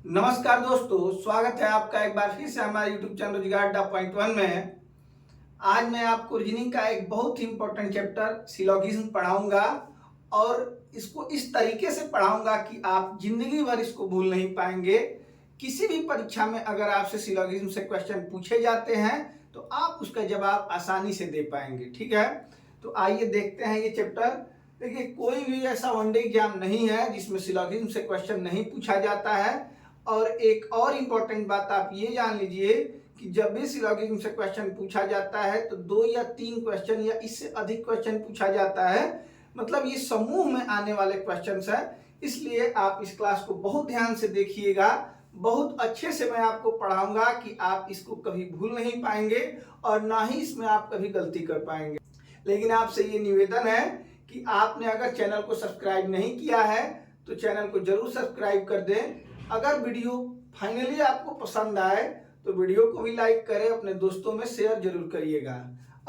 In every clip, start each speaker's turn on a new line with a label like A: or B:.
A: नमस्कार दोस्तों, स्वागत है आपका एक बार फिर से हमारे YouTube चैनल रोजगार अड्डा पॉइंट वन में। आज मैं आपको रीजनिंग का एक बहुत ही इंपॉर्टेंट चैप्टर सिलोगिज्म पढ़ाऊंगा और इसको इस तरीके से पढ़ाऊंगा कि आप जिंदगी भर इसको भूल नहीं पाएंगे। किसी भी परीक्षा में अगर आपसे सिलोगिज्म से क्वेश्चन पूछे जाते हैं तो आप उसका जवाब आसानी से दे पाएंगे। ठीक है, तो आइए देखते हैं ये चैप्टर। देखिए, कोई भी ऐसा वनडे एग्जाम नहीं है जिसमें सिलोगिज्म से क्वेश्चन नहीं पूछा जाता है। और एक और इम्पोर्टेंट बात आप ये जान लीजिए कि जब भी सिलोगिज्म से क्वेश्चन पूछा जाता है तो 2 या 3 क्वेश्चन या इससे अधिक क्वेश्चन पूछा जाता है। मतलब ये समूह में आने वाले क्वेश्चंस है, इसलिए आप इस क्लास को बहुत ध्यान से देखिएगा। बहुत अच्छे से मैं आपको पढ़ाऊंगा कि आप इसको कभी भूल नहीं पाएंगे और ना ही इसमें आप कभी गलती कर पाएंगे। लेकिन आपसे ये निवेदन है कि आपने अगर चैनल को सब्सक्राइब नहीं किया है तो चैनल को जरूर सब्सक्राइब कर दें। अगर वीडियो फाइनली आपको पसंद आए तो वीडियो को भी लाइक करें, अपने दोस्तों में शेयर जरूर करिएगा।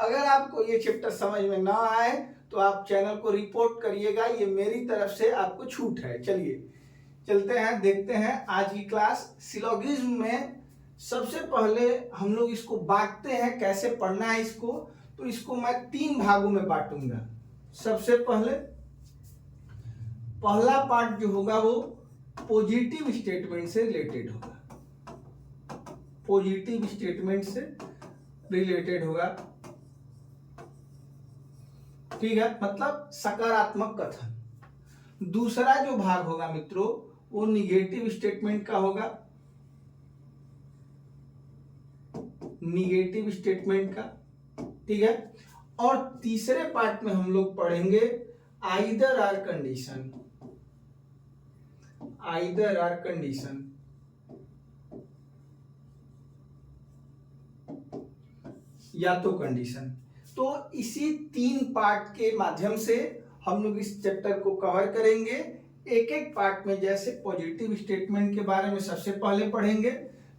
A: अगर आपको ये चैप्टर समझ में ना आए तो आप चैनल को रिपोर्ट करिएगा, ये मेरी तरफ से आपको छूट है। चलिए चलते हैं, देखते हैं आज की क्लास। सिलोगिज्म में सबसे पहले हम लोग इसको बांटते हैं, कैसे पढ़ना है इसको। तो इसको मैं 3 भागों में बांटूंगा। सबसे पहले पहला पार्ट जो होगा वो पॉजिटिव स्टेटमेंट से रिलेटेड होगा। पॉजिटिव स्टेटमेंट से रिलेटेड होगा, ठीक है, मतलब सकारात्मक कथन। दूसरा जो भाग होगा मित्रों वो निगेटिव स्टेटमेंट का होगा, निगेटिव स्टेटमेंट का, ठीक है। और तीसरे पार्ट में हम लोग पढ़ेंगे either or condition, either or condition, या तो कंडीशन। तो इसी 3 पार्ट के माध्यम से हम लोग इस चैप्टर को कवर करेंगे। एक एक पार्ट में जैसे पॉजिटिव स्टेटमेंट के बारे में सबसे पहले पढ़ेंगे,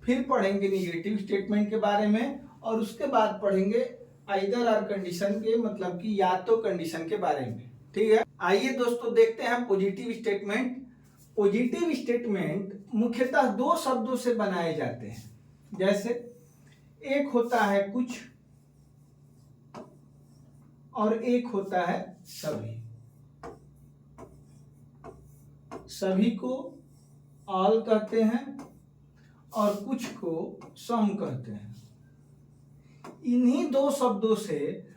A: फिर पढ़ेंगे निगेटिव स्टेटमेंट के बारे में, और उसके बाद पढ़ेंगे आइदर आर कंडीशन के, मतलब कि या तो कंडीशन के बारे में। ठीक है, आइए दोस्तों देखते हैं पॉजिटिव स्टेटमेंट। पॉजिटिव स्टेटमेंट मुख्यतः 2 शब्दों से बनाए जाते हैं। जैसे एक होता है कुछ और एक होता है सभी। सभी को ऑल कहते हैं और कुछ को सम कहते हैं। इन्हीं 2 शब्दों से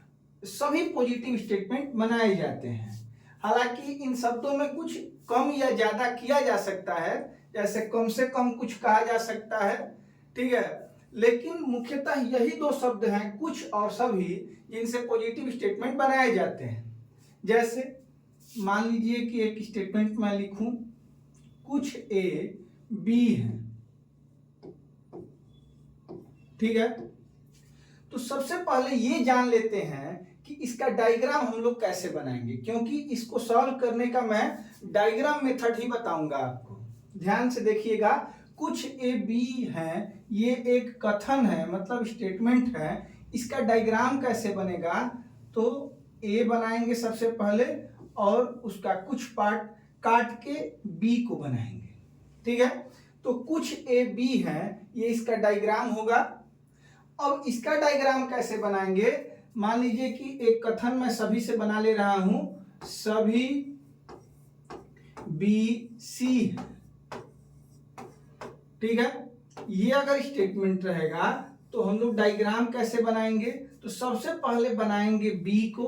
A: सभी पॉजिटिव स्टेटमेंट बनाए जाते हैं। हालांकि इन शब्दों में कुछ कम या ज्यादा किया जा सकता है, जैसे कम से कम कुछ कहा जा सकता है, ठीक है। लेकिन मुख्यतः यही 2 शब्द हैं, कुछ और सभी, जिनसे पॉजिटिव स्टेटमेंट बनाए जाते हैं। जैसे मान लीजिए कि एक स्टेटमेंट मैं लिखूं, कुछ ए बी है, ठीक है। तो सबसे पहले ये जान लेते हैं कि इसका डायग्राम हम लोग कैसे बनाएंगे, क्योंकि इसको सॉल्व करने का मैं डायग्राम मेथड ही बताऊंगा आपको। ध्यान से देखिएगा, कुछ ए बी है, ये एक कथन है, मतलब स्टेटमेंट है। इसका डायग्राम कैसे बनेगा, तो ए बनाएंगे सबसे पहले और उसका कुछ पार्ट काट के बी को बनाएंगे, ठीक है। तो कुछ ए बी है, ये इसका डायग्राम होगा। अब इसका डायग्राम कैसे बनाएंगे, मान लीजिए कि एक कथन मैं सभी से बना ले रहा हूं, सभी बी सी है, ठीक है। ये अगर स्टेटमेंट रहेगा तो हम लोग डायग्राम कैसे बनाएंगे, तो सबसे पहले बनाएंगे बी को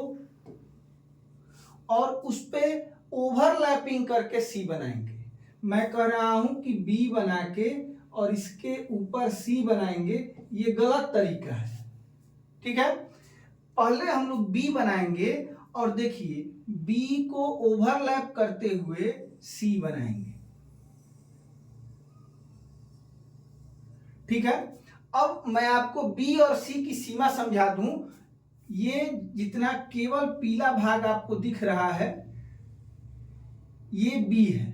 A: और उस पे ओवरलैपिंग करके सी बनाएंगे। मैं कह रहा हूं कि बी बना के और इसके ऊपर सी बनाएंगे, ये गलत तरीका है, ठीक है। पहले हम लोग बी बनाएंगे और देखिए बी को ओवरलैप करते हुए सी बनाएंगे, ठीक है। अब मैं आपको बी और सी की सीमा समझा दूं। ये जितना केवल पीला भाग आपको दिख रहा है ये बी है,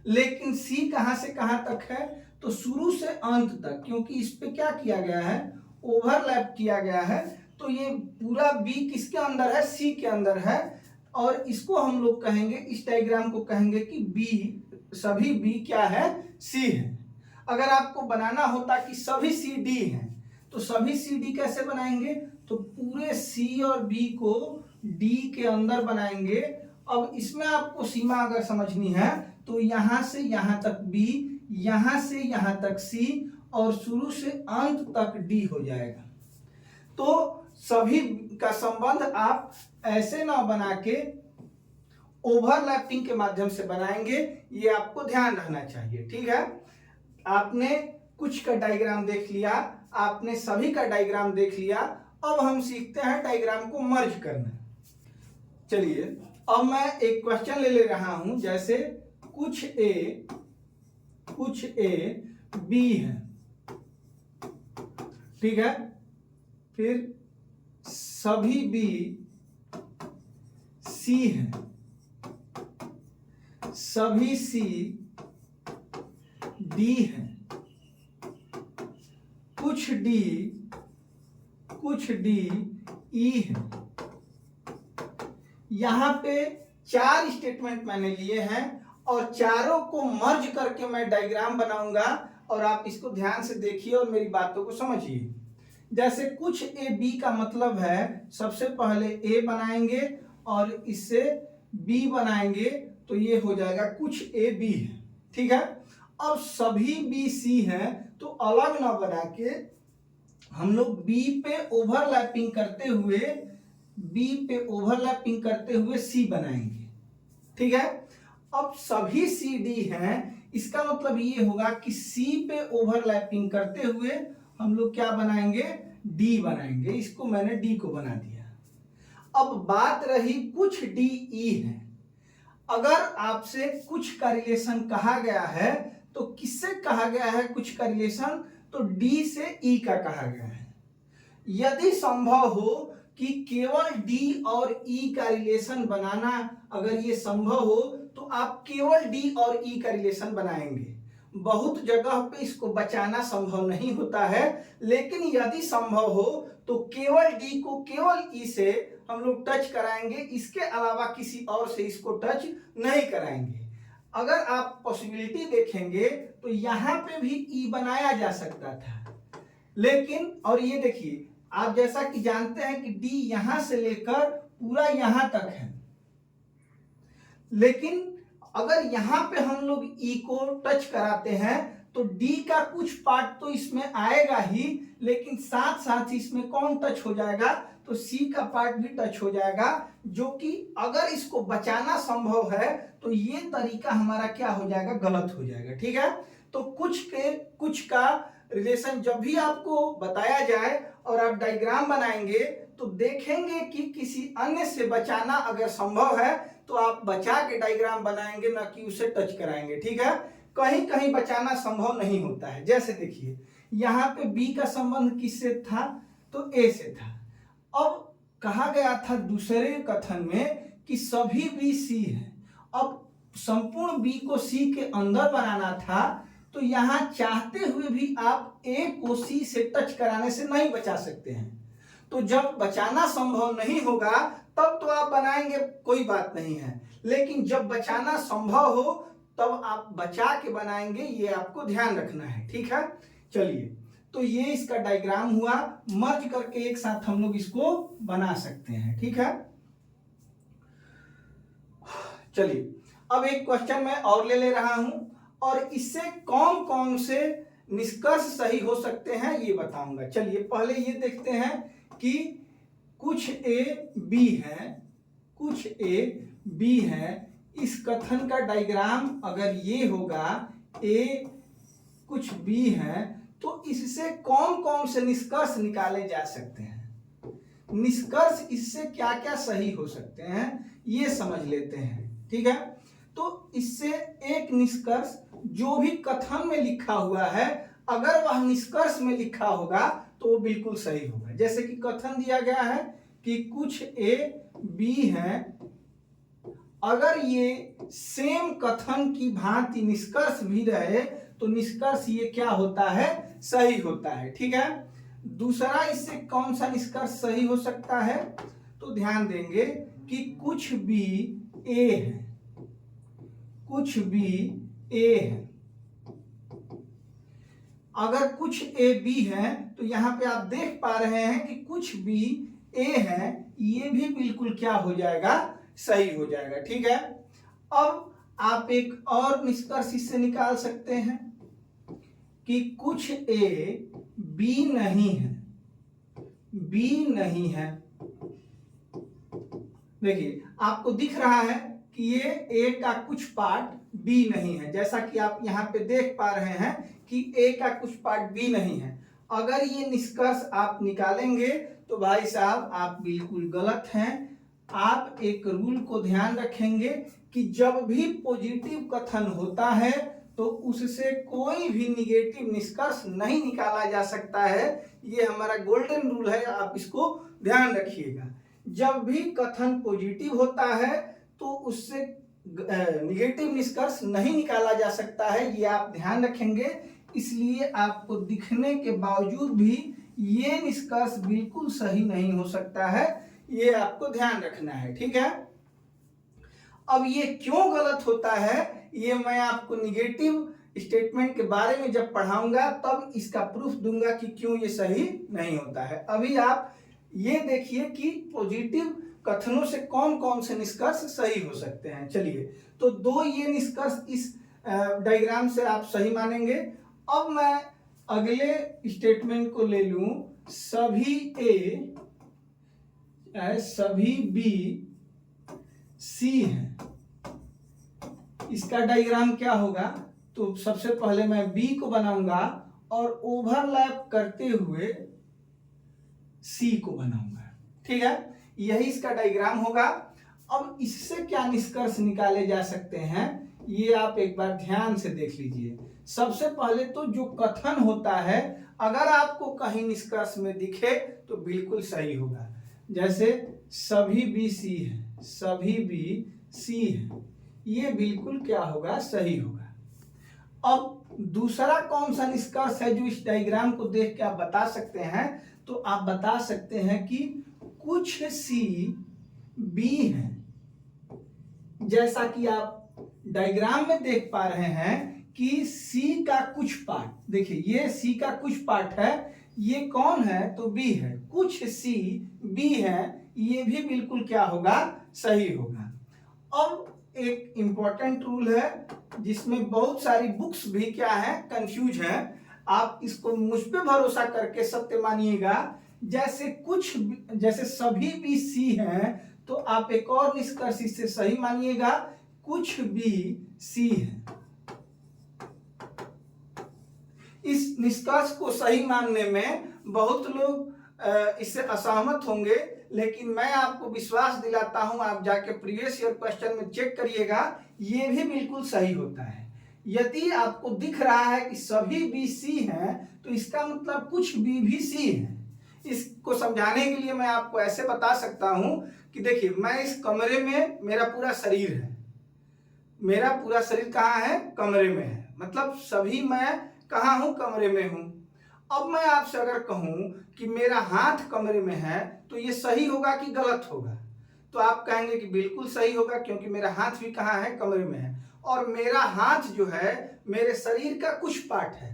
A: लेकिन सी कहां से कहां तक है, तो शुरू से अंत तक, क्योंकि इस पे क्या किया गया है, ओवरलैप किया गया है। तो ये पूरा बी किसके अंदर है, सी के अंदर है। और इसको हम लोग कहेंगे, इस डायग्राम को कहेंगे कि बी, सभी बी क्या है, सी है। अगर आपको बनाना होता कि सभी सी डी हैं तो सभी सी डी कैसे बनाएंगे, तो पूरे सी और बी को डी के अंदर बनाएंगे। अब इसमें आपको सीमा अगर समझनी है तो यहां से यहां तक बी, यहां से यहां तक सी और शुरू से अंत तक डी हो जाएगा। तो सभी का संबंध आप ऐसे ना बना के ओवरलैपिंग के माध्यम से बनाएंगे, ये आपको ध्यान रखना चाहिए। ठीक है, आपने कुछ का डायग्राम देख लिया, आपने सभी का डायग्राम देख लिया, अब हम सीखते हैं डायग्राम को मर्ज करना। चलिए अब मैं एक क्वेश्चन ले रहा हूं, जैसे कुछ ए बी है, ठीक है, फिर सभी बी सी है, सभी सी डी है, कुछ डी ई है। यहां पे 4 स्टेटमेंट मैंने लिए हैं और चारों को मर्ज करके मैं डायग्राम बनाऊंगा और आप इसको ध्यान से देखिए और मेरी बातों को समझिए। जैसे कुछ ए बी का मतलब है, सबसे पहले ए बनाएंगे और इससे बी बनाएंगे तो ये हो जाएगा कुछ ए बी है, ठीक है। अब सभी बी सी हैं तो अलग ना बना के हम लोग बी पे ओवरलैपिंग करते हुए सी बनाएंगे, ठीक है। अब सभी सी डी हैं, इसका मतलब ये होगा कि सी पे ओवरलैपिंग करते हुए हम लोग क्या बनाएंगे, डी बनाएंगे। इसको मैंने डी को बना दिया। अब बात रही कुछ डी ई है। अगर आपसे कुछ का रिलेशन कहा गया है तो किससे कहा गया है कुछ का रिलेशन, तो डी से ई का कहा गया है। यदि संभव हो कि केवल डी और ई का रिलेशन बनाना, अगर ये संभव हो तो आप केवल डी और ई का रिलेशन बनाएंगे। बहुत जगह पे इसको बचाना संभव नहीं होता है, लेकिन यदि संभव हो तो केवल डी को केवल ई से हम लोग टच कराएंगे, इसके अलावा किसी और से इसको टच नहीं कराएंगे। अगर आप पॉसिबिलिटी देखेंगे तो यहां पे भी ई बनाया जा सकता था, लेकिन और ये देखिए आप जैसा कि जानते हैं कि डी यहां से लेकर पूरा यहां तक है, लेकिन अगर यहां पे हम लोग ई को टच कराते हैं तो डी का कुछ पार्ट तो इसमें आएगा ही, लेकिन साथ साथ इसमें कौन टच हो जाएगा, तो सी का पार्ट भी टच हो जाएगा, जो कि अगर इसको बचाना संभव है तो ये तरीका हमारा क्या हो जाएगा, गलत हो जाएगा, ठीक है। तो कुछ का रिलेशन जब भी आपको बताया जाए और आप डायग्राम बनाएंगे तो देखेंगे कि किसी अन्य से बचाना अगर संभव है तो आप बचा के डायग्राम बनाएंगे, ना कि उसे टच कराएंगे, ठीक है। कहीं कहीं बचाना संभव नहीं होता है। जैसे देखिए यहाँ पे बी का संबंध किससे था, तो ए से था। अब कहा गया था दूसरे कथन में कि सभी बी सी है। अब संपूर्ण बी को सी के अंदर बनाना था, तो यहां चाहते हुए भी आप ए को सी से टच कराने से नहीं बचा सकते हैं। तो जब बचाना संभव नहीं होगा तब तो आप बनाएंगे, कोई बात नहीं है, लेकिन जब बचाना संभव हो तब आप बचा के बनाएंगे, ये आपको ध्यान रखना है, ठीक है। चलिए तो ये इसका डायग्राम हुआ, मर्ज करके एक साथ हम लोग इसको बना सकते हैं, ठीक है। चलिए अब एक क्वेश्चन मैं और ले रहा हूं और इससे कौन कौन से निष्कर्ष सही हो सकते हैं ये बताऊंगा। चलिए पहले ये देखते हैं कि कुछ ए बी है, कुछ ए बी है, इस कथन का डायग्राम अगर ये होगा, ए कुछ बी है, तो इससे कौन कौन से निष्कर्ष निकाले जा सकते हैं। निष्कर्ष इससे क्या क्या सही हो सकते हैं ये समझ लेते हैं, ठीक है। तो इससे एक निष्कर्ष जो भी कथन में लिखा हुआ है, अगर वह निष्कर्ष में लिखा होगा तो वो बिल्कुल सही होगा। जैसे कि कथन दिया गया है कि कुछ ए बी है, अगर ये सेम कथन की भांति निष्कर्ष भी रहे तो निष्कर्ष ये क्या होता है, सही होता है, ठीक है। दूसरा इससे कौन सा निष्कर्ष सही हो सकता है, तो ध्यान देंगे कि कुछ बी ए है, कुछ बी ए है, अगर कुछ ए बी है तो यहाँ पे आप देख पा रहे हैं कि कुछ बी ए है, ये भी बिल्कुल क्या हो जाएगा, सही हो जाएगा। ठीक है, अब आप एक और निष्कर्ष इससे निकाल सकते हैं कि कुछ ए बी नहीं है, बी नहीं है। देखिए आपको दिख रहा है कि ये ए का कुछ पार्ट बी नहीं है, जैसा कि आप यहाँ पे देख पा रहे हैं कि ए का कुछ पार्ट बी नहीं है। अगर ये निष्कर्ष आप निकालेंगे तो भाई साहब आप बिल्कुल गलत हैं। आप एक रूल को ध्यान रखेंगे कि जब भी पॉजिटिव कथन होता है तो उससे कोई भी निगेटिव निष्कर्ष नहीं निकाला जा सकता है। ये हमारा गोल्डन रूल है, आप इसको ध्यान रखिएगा। जब भी कथन पॉजिटिव होता है तो उससे निगेटिव निष्कर्ष नहीं निकाला जा सकता है, ये आप ध्यान रखेंगे। इसलिए आपको दिखने के बावजूद भी ये निष्कर्ष बिल्कुल सही नहीं हो सकता है, ये आपको ध्यान रखना है। ठीक है, अब ये क्यों गलत होता है ये मैं आपको निगेटिव स्टेटमेंट के बारे में जब पढ़ाऊंगा तब इसका प्रूफ दूंगा कि क्यों ये सही नहीं होता है। अभी आप ये देखिए कि पॉजिटिव कथनों से कौन कौन से निष्कर्ष सही हो सकते हैं। चलिए, तो दो ये निष्कर्ष इस डायग्राम से आप सही मानेंगे। अब मैं अगले स्टेटमेंट को ले लूं, सभी ए सभी बी सी है। इसका डायग्राम क्या होगा, तो सबसे पहले मैं बी को बनाऊंगा और ओवरलैप करते हुए सी को बनाऊंगा। ठीक है, यही इसका डायग्राम होगा। अब इससे क्या निष्कर्ष निकाले जा सकते हैं ये आप एक बार ध्यान से देख लीजिए। सबसे पहले तो जो कथन होता है अगर आपको कहीं निष्कर्ष में दिखे तो बिल्कुल सही होगा, जैसे सभी बी सी है, सभी बी सी है, ये बिल्कुल क्या होगा, सही होगा। अब दूसरा कौन सा निष्कर्ष है जो इस डायग्राम को देख के आप बता सकते हैं, तो आप बता सकते हैं कि कुछ सी बी है। जैसा कि आप डायग्राम में देख पा रहे हैं कि सी का कुछ पार्ट, देखिए ये सी का कुछ पार्ट है, ये कौन है, तो बी है। कुछ सी बी है, ये भी बिल्कुल क्या होगा, सही होगा। अब एक इंपॉर्टेंट रूल है जिसमें बहुत सारी बुक्स भी क्या है, कंफ्यूज है। आप इसको मुझ पे भरोसा करके सत्य मानिएगा। जैसे सभी बी सी हैं तो आप एक और निष्कर्ष इससे सही मानिएगा, कुछ बी सी है। इस निष्कर्ष को सही मानने में बहुत लोग इससे असहमत होंगे, लेकिन मैं आपको विश्वास दिलाता हूं, आप जाके प्रीवियस ईयर क्वेश्चन में चेक करिएगा, ये भी बिल्कुल सही होता है। यदि आपको दिख रहा है कि सभी बी सी हैं तो इसका मतलब कुछ बी भी सी है। इसको समझाने के लिए मैं आपको ऐसे बता सकता हूं कि देखिए, मैं इस कमरे में, मेरा पूरा शरीर है, मेरा पूरा शरीर कहाँ है, कमरे में है, मतलब सभी मैं कहाँ हूं, कमरे में हूं। अब मैं आपसे अगर कहूं कि मेरा हाथ कमरे में है तो ये सही होगा कि गलत होगा, तो आप कहेंगे कि बिल्कुल सही होगा क्योंकि मेरा हाथ भी कहाँ है, कमरे में है, और मेरा हाथ जो है मेरे शरीर का कुछ पार्ट है।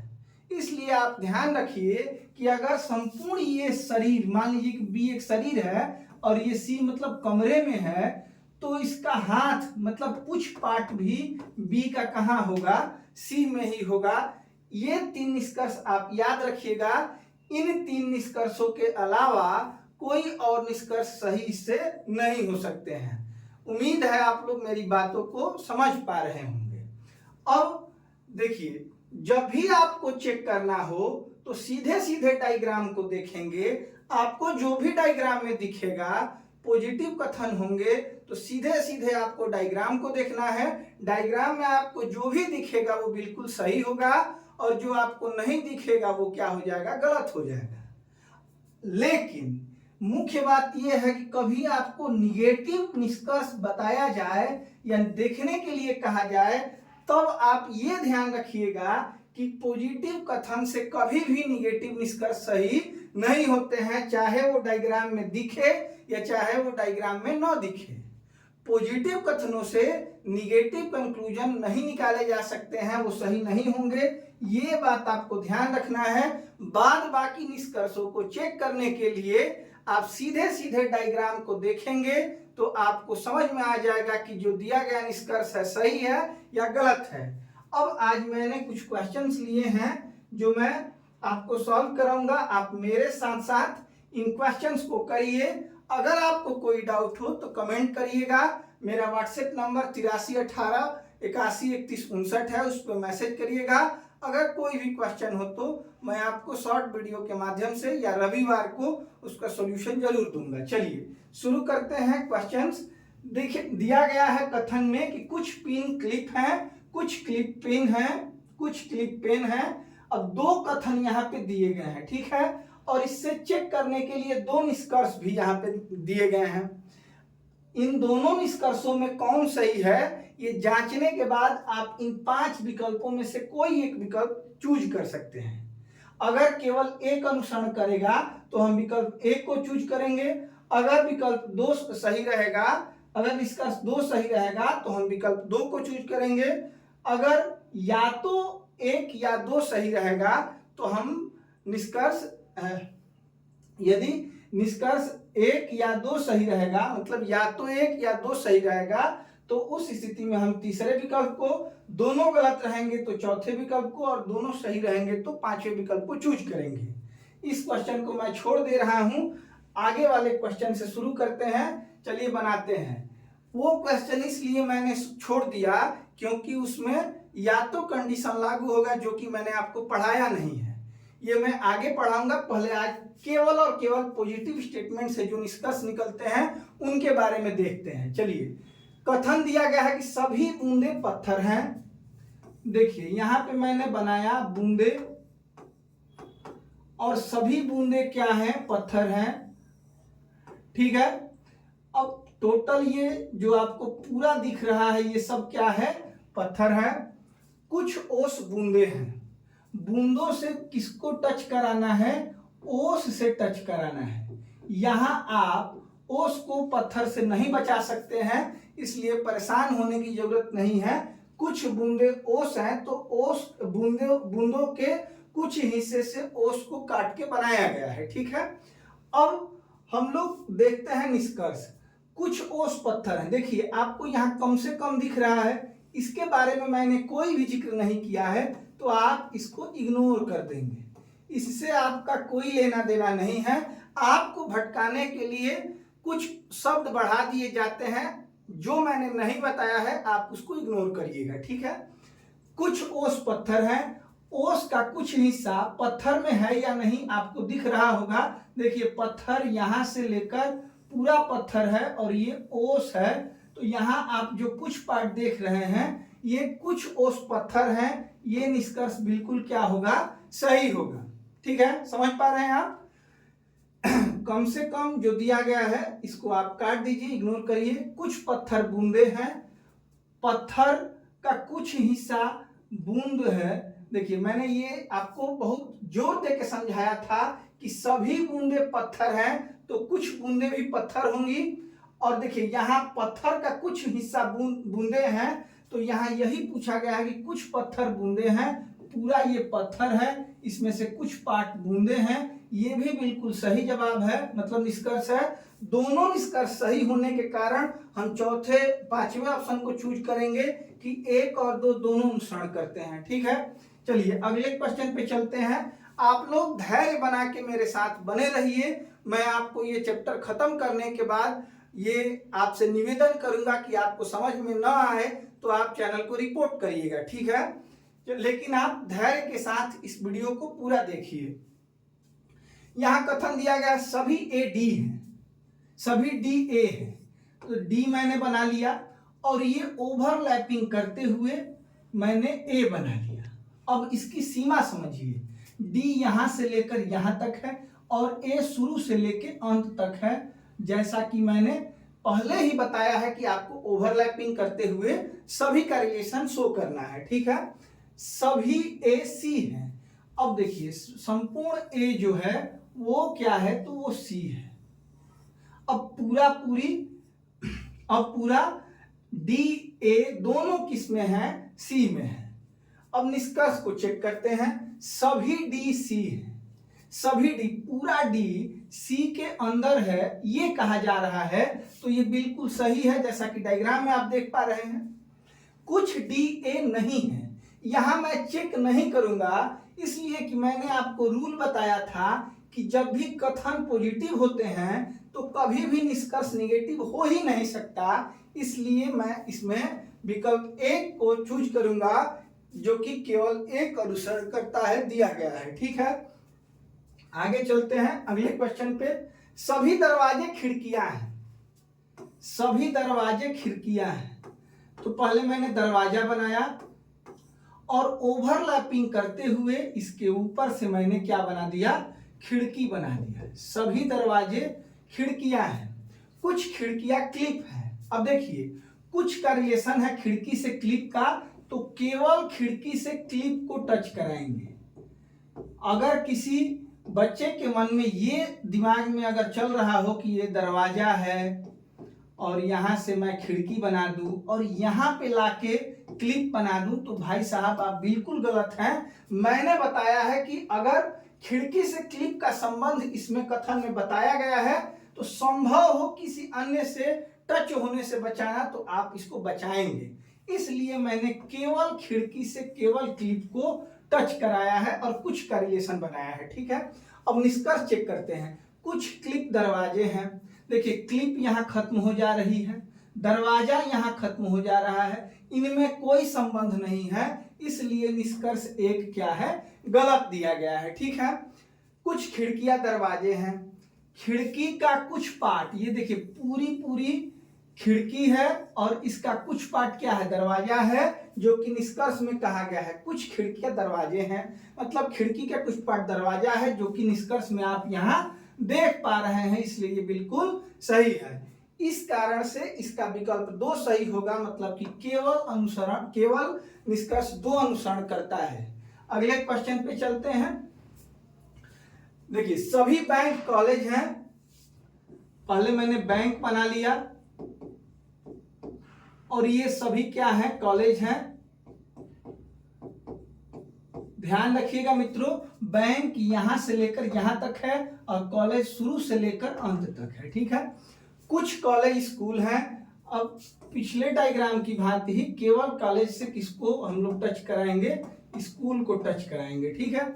A: इसलिए आप ध्यान रखिए कि अगर संपूर्ण ये शरीर, मान लीजिए कि बी एक शरीर है और ये सी मतलब कमरे में है, तो इसका हाथ मतलब कुछ पार्ट भी बी का कहाँ होगा, सी में ही होगा। ये तीन निष्कर्ष आप याद रखिएगा। इन तीन निष्कर्षों के अलावा कोई और निष्कर्ष सही से नहीं हो सकते हैं। उम्मीद है आप लोग मेरी बातों को समझ पा रहे होंगे। अब देखिए, जब भी आपको चेक करना हो तो सीधे सीधे डायग्राम को देखेंगे। आपको जो भी डायग्राम में दिखेगा पॉजिटिव कथन होंगे तो सीधे सीधे आपको डायग्राम को देखना है। डायग्राम में आपको जो भी दिखेगा वो बिल्कुल सही होगा और जो आपको नहीं दिखेगा वो क्या हो जाएगा, गलत हो जाएगा। लेकिन मुख्य बात यह है कि कभी आपको निगेटिव निष्कर्ष बताया जाए या देखने के लिए कहा जाए तब आप ये ध्यान रखिएगा कि पॉजिटिव कथन से कभी भी निगेटिव निष्कर्ष सही नहीं होते हैं, चाहे वो डायग्राम में दिखे या चाहे वो डायग्राम में न दिखे। पॉजिटिव कथनों से निगेटिव कंक्लूजन नहीं निकाले जा सकते हैं, वो सही नहीं होंगे। ये बात आपको ध्यान रखना है। बाद बाकी निष्कर्षों को चेक करने के लिए आप सीधे सीधे डायग्राम को देखेंगे तो आपको समझ में आ जाएगा कि जो दिया गया निष्कर्ष है सही है या गलत है। अब आज मैंने कुछ क्वेश्चंस लिए हैं जो मैं आपको सॉल्व कराऊंगा। आप मेरे साथ साथ इन क्वेश्चंस को करिए। अगर आपको कोई डाउट हो तो कमेंट करिएगा। मेरा व्हाट्सएप नंबर 8318813159 है, उस पर मैसेज करिएगा। अगर कोई भी क्वेश्चन हो तो मैं आपको शॉर्ट वीडियो के माध्यम से या रविवार को उसका सॉल्यूशन जरूर दूंगा। चलिए शुरू करते हैं क्वेश्चंस। देखिए दिया गया है कथन में कि कुछ पिन क्लिप हैं, कुछ क्लिप पेन है, कुछ क्लिप पेन है। अब दो कथन यहाँ पे दिए गए हैं, ठीक है, और इससे चेक करने के लिए दो निष्कर्ष भी यहाँ पे दिए गए हैं। इन दोनों निष्कर्षों में कौन सही है ये जांचने के बाद आप इन 5 विकल्पों में से कोई एक विकल्प चूज कर सकते हैं। अगर केवल एक अनुसरण करेगा तो हम विकल्प 1 को चूज करेंगे। अगर विकल्प 2 सही रहेगा, अगर निष्कर्ष 2 सही रहेगा तो हम विकल्प 2 को चूज करेंगे। अगर या तो 1 या 2 सही रहेगा तो हम निष्कर्ष यदि निष्कर्ष 1 या 2 सही रहेगा, मतलब या तो 1 या 2 सही रहेगा, तो उस स्थिति में हम तीसरे विकल्प को, दोनों गलत रहेंगे तो चौथे विकल्प को, और दोनों सही रहेंगे तो पांचवें विकल्प को चूज करेंगे। इस क्वेश्चन को मैं छोड़ दे रहा हूं, आगे वाले क्वेश्चन से शुरू करते हैं। चलिए बनाते हैं। वो क्वेश्चन इसलिए मैंने छोड़ दिया क्योंकि उसमें या तो कंडीशन लागू होगा जो कि मैंने आपको पढ़ाया नहीं है, ये मैं आगे पढ़ाऊंगा। पहले आज केवल और केवल पॉजिटिव स्टेटमेंट से जो निष्कर्ष निकलते हैं उनके बारे में देखते हैं। चलिए कथन दिया गया है कि सभी बूंदे पत्थर हैं। देखिए यहां पे मैंने बनाया बूंदे, और सभी बूंदे क्या हैं, पत्थर हैं, ठीक है। अब टोटल ये जो आपको पूरा दिख रहा है ये सब क्या है, पत्थर है। कुछ ओस बूंदे हैं। बूंदों से किसको टच कराना है, ओस से टच कराना है। यहां आप ओस को पत्थर से नहीं बचा सकते हैं, इसलिए परेशान होने की जरूरत नहीं है। कुछ बूंदे ओस हैं तो ओस बूंदों के कुछ हिस्से से ओस को काट के बनाया गया है, ठीक है। अब हम लोग देखते हैं निष्कर्ष। कुछ ओस पत्थर हैं। देखिए आपको यहां कम से कम दिख रहा है, इसके बारे में मैंने कोई भी जिक्र नहीं किया है तो आप इसको इग्नोर कर देंगे, इससे आपका कोई लेना देना नहीं है। आपको भटकाने के लिए कुछ शब्द बढ़ा दिए जाते हैं, जो मैंने नहीं बताया है आप उसको इग्नोर करिएगा, ठीक है। कुछ ओस पत्थर हैं। ओस का कुछ हिस्सा पत्थर में है या नहीं आपको दिख रहा होगा। देखिए पत्थर यहां से लेकर पूरा पत्थर है और ये ओस है, तो यहां आप जो कुछ पार्ट देख रहे हैं ये कुछ ओस पत्थर हैं। ये निष्कर्ष बिल्कुल क्या होगा, सही होगा, ठीक है। समझ पा रहे हैं आप। कम से कम जो दिया गया है इसको आप काट दीजिए, इग्नोर करिए। कुछ पत्थर बूंदे हैं, पत्थर का कुछ हिस्सा बूंद है। देखिए मैंने ये आपको बहुत जोर दे के समझाया था कि सभी बूंदे पत्थर हैं तो कुछ बूंदे भी पत्थर होंगी। और देखिए यहाँ पत्थर का कुछ हिस्सा बूंदे हैं, तो यहाँ यही पूछा गया है कि कुछ पत्थर बूंदे हैं, पूरा ये पत्थर है, इसमें से कुछ पार्ट बूंदे हैं। ये भी बिल्कुल सही जवाब है, मतलब निष्कर्ष है। दोनों निष्कर्ष सही होने के कारण हम चौथे पांचवें ऑप्शन को चूज करेंगे कि 1 और 2 दोनों अनुसरण करते हैं, ठीक है। चलिए अगले क्वेश्चन पे चलते हैं। आप लोग धैर्य बना के मेरे साथ बने रहिए। मैं आपको ये चैप्टर खत्म करने के बाद ये आपसे निवेदन करूंगा कि आपको समझ में ना आए तो आप चैनल को रिपोर्ट करिएगा, ठीक है। लेकिन आप धैर्य के साथ इस वीडियो को पूरा देखिए। यहां कथन दिया गया सभी ए डी हैं, सभी डी ए है, तो डी मैंने बना लिया और ये ओवरलैपिंग करते हुए मैंने ए बना लिया। अब इसकी सीमा समझिए, डी यहां से लेकर यहां तक है और ए शुरू से लेकर अंत तक है। जैसा कि मैंने पहले ही बताया है कि आपको ओवरलैपिंग करते हुए सभी का रिलेशन शो करना है, ठीक है। सभी ए सी है। अब देखिए संपूर्ण ए जो है वो क्या है, तो वो सी है। अब पूरा पूरी अब पूरा डी ए दोनों किस में है, सी में है। अब निष्कर्ष को चेक करते हैं, सभी डी सी है, सभी डी, पूरा डी सी के अंदर है ये कहा जा रहा है, तो ये बिल्कुल सही है जैसा कि डायग्राम में आप देख पा रहे हैं। कुछ डी ए नहीं है, यहां मैं चेक नहीं करूंगा इसलिए कि मैंने आपको रूल बताया था कि जब भी कथन पॉजिटिव होते हैं तो कभी भी निष्कर्ष निगेटिव हो ही नहीं सकता, इसलिए मैं इसमें विकल्प एक को चूज करूंगा जो कि केवल एक अनुसरण करता है, दिया गया है। ठीक है, आगे चलते हैं अगले क्वेश्चन पे। सभी दरवाजे खिड़कियां हैं, सभी दरवाजे खिड़कियां हैं, तो पहले मैंने दरवाजा बनाया और ओवरलैपिंग करते हुए इसके ऊपर से मैंने क्या बना दिया, खिड़की बना दिया। सभी दरवाजे खिड़कियां हैं, कुछ खिड़कियां क्लिप हैं। अब देखिए कुछ का रिलेशन है खिड़की से क्लिप का, तो केवल खिड़की से क्लिप को टच कराएंगे। अगर किसी बच्चे के मन में ये दिमाग में अगर चल रहा हो कि ये दरवाजा है और यहां से मैं खिड़की बना दूं और यहां पे लाके क्लिप बना दूं, तो भाई साहब आप बिल्कुल गलत हैं। मैंने बताया है कि अगर खिड़की से क्लिप का संबंध इसमें कथन में बताया गया है तो संभव हो किसी अन्य से टच होने से बचाना, तो आप इसको बचाएंगे, इसलिए मैंने केवल खिड़की से केवल क्लिप को टच कराया है और कुछ का रिलेशन बनाया है। ठीक है, अब निष्कर्ष चेक करते हैं। कुछ क्लिप दरवाजे हैं, देखिए क्लिप यहां खत्म हो जा रही है, दरवाजा यहां खत्म हो जा रहा है, इनमें कोई संबंध नहीं है, इसलिए निष्कर्ष एक क्या है, गलत दिया गया है। ठीक है, कुछ खिड़कियां दरवाजे हैं, खिड़की का कुछ पार्ट, ये देखिए पूरी खिड़की है और इसका कुछ पार्ट क्या है, दरवाजा है, जो कि निष्कर्ष में कहा गया है। कुछ खिड़कियां दरवाजे हैं, मतलब खिड़की का कुछ पार्ट दरवाजा है, जो कि निष्कर्ष में आप यहां देख पा रहे हैं, इसलिए ये बिल्कुल सही है। इस कारण से इसका विकल्प 2 सही होगा, मतलब कि केवल निष्कर्ष 2 अनुसरण करता है। अगले क्वेश्चन पे चलते हैं। देखिए सभी बैंक कॉलेज हैं, पहले मैंने बैंक बना लिया और ये सभी क्या है, कॉलेज हैं। ध्यान रखिएगा मित्रों, बैंक यहां से लेकर यहां तक है और कॉलेज शुरू से लेकर अंत तक है। ठीक है, कुछ कॉलेज स्कूल हैं। अब पिछले डायग्राम की भांति ही केवल कॉलेज से किसको हम लोग टच कराएंगे, स्कूल को टच कराएंगे। ठीक है,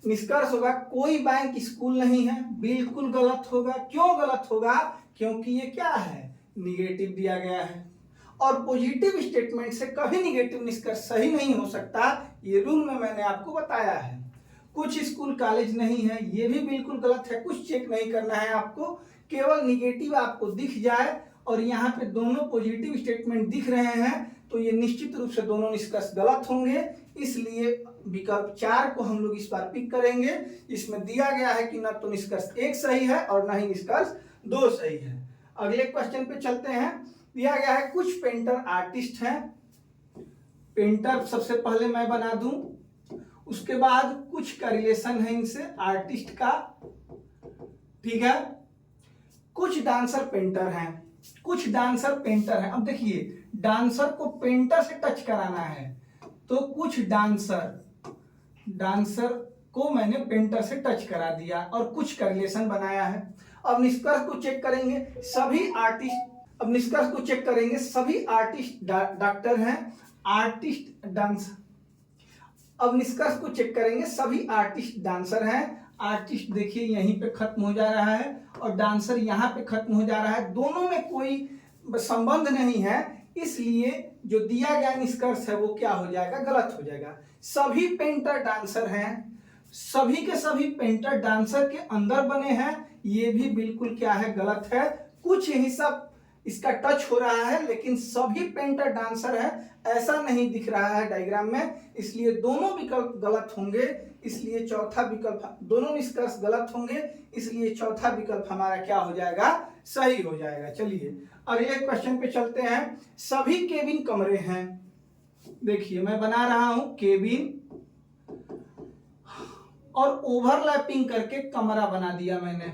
A: निष्कर्ष होगा कोई बैंक स्कूल नहीं है, बिल्कुल गलत होगा। क्यों गलत होगा, क्योंकि ये क्या है, निगेटिव दिया गया है और पॉजिटिव स्टेटमेंट से कभी निगेटिव निष्कर्ष सही नहीं हो सकता, ये रूल में मैंने आपको बताया है। कुछ स्कूल कॉलेज नहीं है, ये भी बिल्कुल गलत है, कुछ चेक नहीं करना है आपको, केवल निगेटिव आपको दिख जाए और यहाँ पे दोनों पॉजिटिव स्टेटमेंट दिख रहे हैं तो ये निश्चित रूप से दोनों निष्कर्ष गलत होंगे, इसलिए विकल्प 4 को हम लोग इस बार पिक करेंगे। इसमें दिया गया है कि न तो निष्कर्ष 1 सही है और न ही निष्कर्ष 2 सही है। अगले क्वेश्चन पे चलते हैं। दिया गया है कुछ पेंटर आर्टिस्ट हैं, पेंटर सबसे पहले मैं बना दूं, उसके बाद कुछ का रिलेशन है इनसे आर्टिस्ट का। ठीक है, कुछ डांसर पेंटर हैं, कुछ डांसर पेंटर हैं। अब देखिए डांसर को पेंटर से टच कराना है, तो कुछ डांसर को मैंने पेंटर से टच करा दिया और कुछ का रिलेशन बनाया है। अब निष्कर्ष को चेक करेंगे, सभी आर्टिस्ट, अब निष्कर्ष को चेक करेंगे, सभी आर्टिस्ट डॉक्टर हैं, आर्टिस्ट डांसर। अब निष्कर्ष को चेक करेंगे, सभी आर्टिस्ट डांसर हैं। आर्टिस्ट देखिए यहीं पे खत्म हो जा रहा है और डांसर यहाँ पे खत्म हो जा रहा है, दोनों में कोई संबंध नहीं है, इसलिए जो दिया गया निष्कर्ष है वो क्या हो जाएगा, गलत हो जाएगा। सभी पेंटर डांसर हैं, सभी के सभी पेंटर डांसर के अंदर बने हैं, ये भी बिल्कुल क्या है, गलत है। कुछ हिस्सा इसका टच हो रहा है लेकिन सभी पेंटर डांसर है ऐसा नहीं दिख रहा है डायग्राम में, इसलिए दोनों विकल्प गलत होंगे, इसलिए चौथा विकल्प, दोनों निष्कर्ष गलत होंगे, इसलिए चौथा विकल्प हमारा क्या हो जाएगा, सही हो जाएगा। चलिए अगले क्वेश्चन पे चलते हैं। सभी केबिन कमरे हैं, देखिए मैं बना रहा हूं केबिन और ओवरलैपिंग करके कमरा बना दिया मैंने।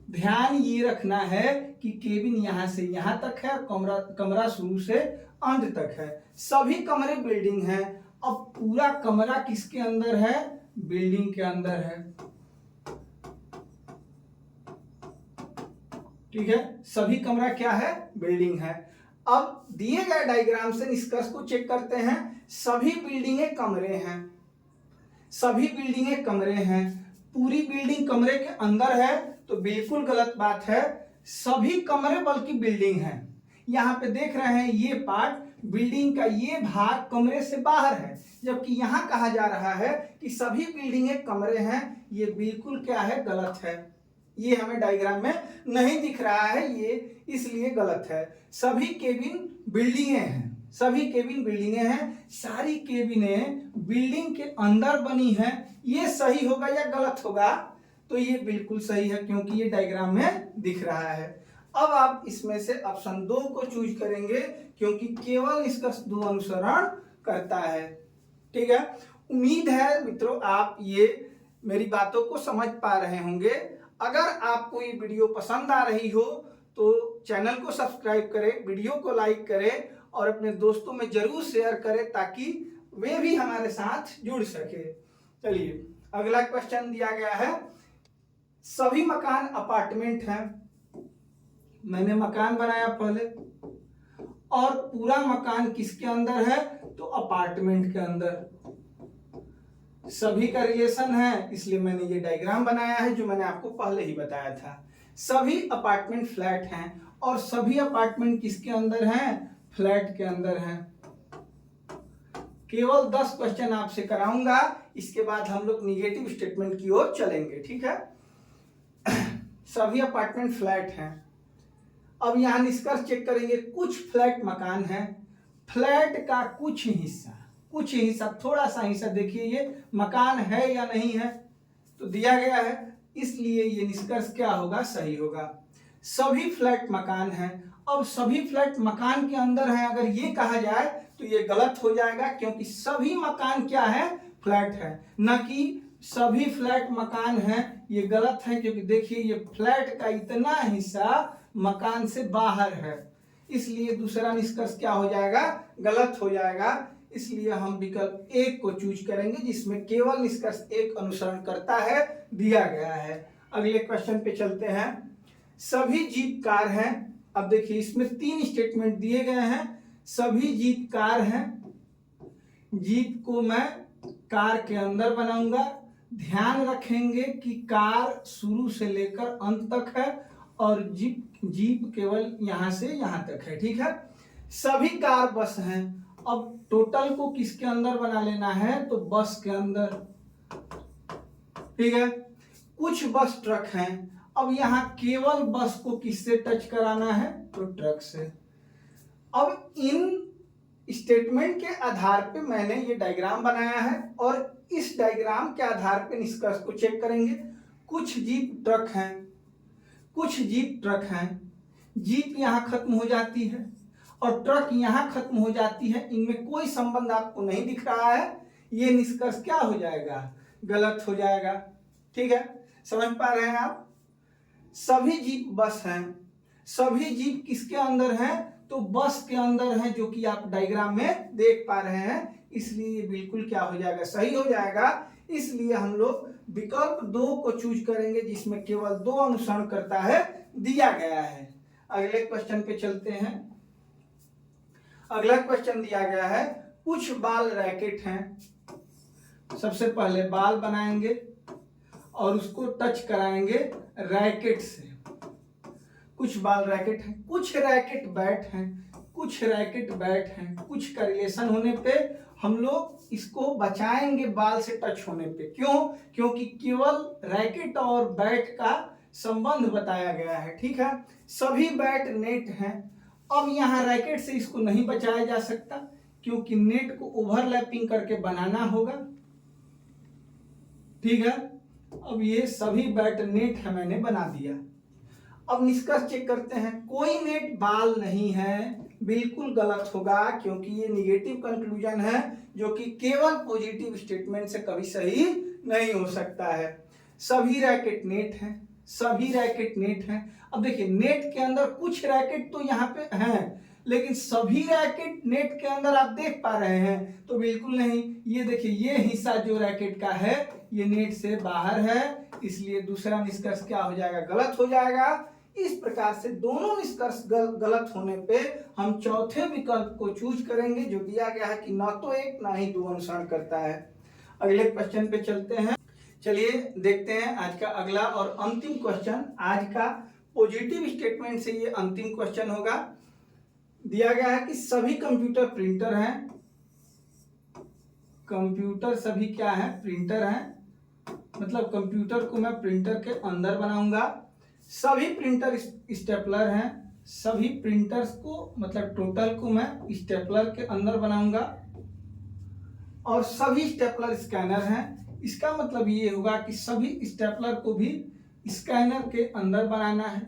A: ध्यान ये रखना है कि केबिन यहां से यहां तक है, कमरा शुरू से अंत तक है, सभी कमरे बिल्डिंग हैं। अब पूरा कमरा किसके अंदर है? बिल्डिंग के अंदर है। ठीक है, सभी कमरा क्या है? बिल्डिंग है। अब दिए गए डायग्राम से निष्कर्ष को चेक करते हैं। सभी बिल्डिंगे कमरे हैं, सभी बिल्डिंगे कमरे हैं। पूरी बिल्डिंग कमरे के अंदर है तो बिल्कुल गलत बात है। सभी कमरे बल्कि बिल्डिंग है। यहाँ पे देख रहे हैं ये पार्ट बिल्डिंग का, ये भाग कमरे से बाहर है, जबकि यहाँ कहा जा रहा है कि सभी बिल्डिंगे कमरे हैं। ये बिल्कुल क्या है? गलत है। ये हमें डायग्राम में नहीं दिख रहा है, ये इसलिए गलत है। सभी केबिन बिल्डिंगे हैं, सभी केबिन बिल्डिंगे हैं, सारी केबिनें बिल्डिंग के अंदर बनी हैं। ये सही होगा या गलत होगा? तो ये बिल्कुल सही है क्योंकि ये डायग्राम में दिख रहा है। अब आप इसमें से ऑप्शन 2 को चूज करेंगे क्योंकि केवल इसका 2 अनुसरण करता है। ठीक है, उम्मीद है मित्रों आप ये मेरी बातों को समझ पा रहे होंगे। अगर आपको ये वीडियो पसंद आ रही हो तो चैनल को सब्सक्राइब करें, वीडियो को लाइक करें और अपने दोस्तों में जरूर शेयर करें ताकि वे भी हमारे साथ जुड़ सके। चलिए अगला क्वेश्चन दिया गया है, सभी मकान अपार्टमेंट हैं। मैंने मकान बनाया पहले और पूरा मकान किसके अंदर है? तो अपार्टमेंट के अंदर। सभी का रिलेशन है इसलिए मैंने ये डायग्राम बनाया है जो मैंने आपको पहले ही बताया था। सभी अपार्टमेंट फ्लैट हैं और सभी अपार्टमेंट किसके अंदर हैं? फ्लैट के अंदर हैं। केवल 10 क्वेश्चन आपसे कराऊंगा, इसके बाद हम लोग निगेटिव स्टेटमेंट की ओर चलेंगे। ठीक है, सभी अपार्टमेंट फ्लैट हैं। अब यहां निष्कर्ष चेक करेंगे। कुछ फ्लैट मकान है, फ्लैट का कुछ हिस्सा थोड़ा सा हिस्सा देखिए ये मकान है या नहीं है, तो दिया गया है इसलिए ये निष्कर्ष क्या होगा? सही होगा। सभी फ्लैट मकान हैं। अब सभी फ्लैट मकान के अंदर है अगर ये कहा जाए तो ये गलत हो जाएगा क्योंकि सभी मकान क्या है? फ्लैट है, न कि सभी फ्लैट मकान हैं। ये गलत है क्योंकि देखिए ये फ्लैट का इतना हिस्सा मकान से बाहर है, इसलिए दूसरा निष्कर्ष क्या हो जाएगा? गलत हो जाएगा। इसलिए हम विकल्प 1 को चूज करेंगे जिसमें केवल निष्कर्ष 1 अनुसरण करता है, दिया गया है। अगले क्वेश्चन पे चलते हैं। सभी जीप कार हैं। अब देखिए इसमें 3 स्टेटमेंट दिए गए हैं। सभी जीप कार हैं, जीप को मैं कार के अंदर बनाऊंगा। ध्यान रखेंगे कि कार शुरू से लेकर अंत तक है और जीप केवल यहां से यहां तक है। ठीक है, सभी कार बस हैं। अब टोटल को किसके अंदर बना लेना है? तो बस के अंदर। ठीक है, कुछ बस ट्रक हैं। अब यहां केवल बस को किससे टच कराना है? तो ट्रक से। अब इन स्टेटमेंट के आधार पे मैंने ये डायग्राम बनाया है और इस डायग्राम के आधार पे निष्कर्ष को चेक करेंगे। कुछ जीप ट्रक हैं, कुछ जीप ट्रक हैं। जीप यहां खत्म हो जाती है और ट्रक यहां खत्म हो जाती है, इनमें कोई संबंध आपको नहीं दिख रहा है। ये निष्कर्ष क्या हो जाएगा? गलत हो जाएगा। ठीक है, समझ पा रहे हैं आप? सभी जीप बस हैं। सभी जीप किसके अंदर हैं? तो बस के अंदर है, जो कि आप डायग्राम में देख पा रहे हैं। इसलिए बिल्कुल क्या हो जाएगा? सही हो जाएगा। इसलिए हम लोग विकल्प 2 को चूज करेंगे जिसमें केवल 2 अनुसरण करता है, दिया गया है। अगले क्वेश्चन पे चलते हैं। अगला क्वेश्चन दिया गया है, कुछ बाल रैकेट हैं। सबसे पहले बाल बनाएंगे और उसको टच कराएंगे रैकेट से। कुछ बाल रैकेट हैं, कुछ रैकेट बैट हैं, कुछ रैकेट बैट हैं। कुछ का रिलेशन होने पे हम लोग इसको बचाएंगे बाल से टच होने पे। क्यों? क्योंकि केवल रैकेट और बैट का संबंध बताया गया है। ठीक है, सभी बैट नेट हैं। अब यहाँ रैकेट से इसको नहीं बचाया जा सकता क्योंकि नेट को ओवरलैपिंग करके बनाना होगा। ठीक है, अब ये सभी बैट नेट है, मैंने बना दिया। अब निष्कर्ष चेक करते हैं। कोई नेट बाल नहीं है, बिल्कुल गलत होगा क्योंकि ये निगेटिव कंक्लूजन है जो कि केवल पॉजिटिव स्टेटमेंट से कभी सही नहीं हो सकता है। सभी रैकेट नेट हैं, सभी रैकेट नेट हैं। अब देखिए नेट के अंदर कुछ रैकेट तो यहाँ पे हैं, लेकिन सभी रैकेट नेट के अंदर आप देख पा रहे हैं तो बिल्कुल नहीं। ये देखिए ये हिस्सा जो रैकेट का है ये नेट से बाहर है, इसलिए दूसरा निष्कर्ष क्या हो जाएगा, गलत हो जाएगा। इस प्रकार से दोनों निष्कर्ष गलत होने पे हम चौथे विकल्प को चूज करेंगे जो दिया गया है कि ना तो एक ना ही दो अनुसरण करता है। अगले क्वेश्चन पे चलते हैं। चलिए देखते हैं आज का अगला और अंतिम क्वेश्चन। आज का पॉजिटिव स्टेटमेंट से ये अंतिम क्वेश्चन होगा। दिया गया है कि सभी कंप्यूटर प्रिंटर हैं। कंप्यूटर सभी क्या है, प्रिंटर हैं। मतलब कंप्यूटर को मैं प्रिंटर के अंदर बनाऊंगा। सभी प्रिंटर स्टेपलर हैं। सभी प्रिंटर्स को मतलब टोटल को मैं स्टेपलर के अंदर बनाऊंगा और सभी स्टेपलर स्कैनर हैं। इसका मतलब ये होगा कि सभी स्टेपलर को भी स्कैनर के अंदर बनाना है।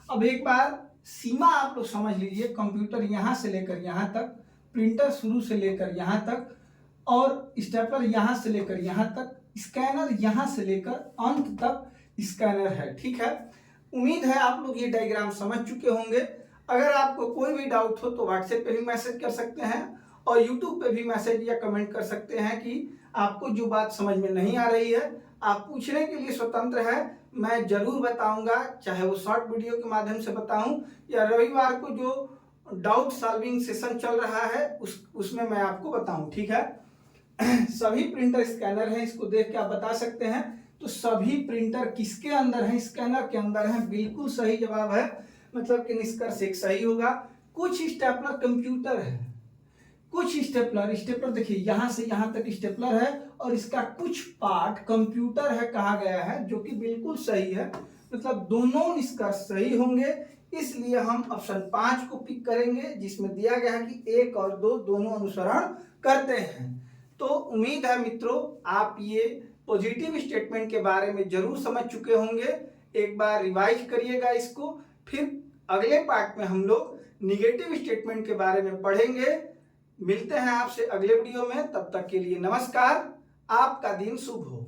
A: अब एक बार सीमा आप लोग समझ लीजिए, कंप्यूटर यहां से लेकर यहां तक, प्रिंटर शुरू से लेकर यहां तक और स्टेपलर यहां से लेकर यहां तक, स्कैनर यहां से लेकर अंत तक स्कैनर है। ठीक है, उम्मीद है आप लोग ये डायग्राम समझ चुके होंगे। अगर आपको कोई भी डाउट हो तो व्हाट्सएप पे भी मैसेज कर सकते हैं और यूट्यूब पे भी मैसेज या कमेंट कर सकते हैं कि आपको जो बात समझ में नहीं आ रही है आप पूछने के लिए स्वतंत्र है। मैं जरूर बताऊंगा, चाहे वो शॉर्ट वीडियो के माध्यम से बताऊं या रविवार को जो डाउट सॉल्विंग सेशन चल रहा है उसमें मैं आपको बताऊं। ठीक है, सभी प्रिंटर स्कैनर हैं, इसको देख के आप बता सकते हैं। तो सभी प्रिंटर किसके अंदर है, स्कैनर के अंदर है। बिल्कुल सही जवाब है, मतलब कि निष्कर्ष एक सही होगा। कुछ स्टेपलर कंप्यूटर है, कुछ स्टेपलर देखिए यहां से यहां तक स्टेपलर है और इसका कुछ पार्ट कंप्यूटर है कहा गया है, जो कि बिल्कुल सही है। मतलब दोनों निष्कर्ष सही होंगे, इसलिए हम ऑप्शन 5 को पिक करेंगे जिसमें दिया गया है कि 1 और 2 दोनों अनुसरण करते हैं। तो उम्मीद है मित्रों आप ये पॉजिटिव स्टेटमेंट के बारे में जरूर समझ चुके होंगे। एक बार रिवाइज करिएगा इसको, फिर अगले पार्ट में हम लोग निगेटिव स्टेटमेंट के बारे में पढ़ेंगे। मिलते हैं आपसे अगले वीडियो में, तब तक के लिए नमस्कार। आपका दिन शुभ हो।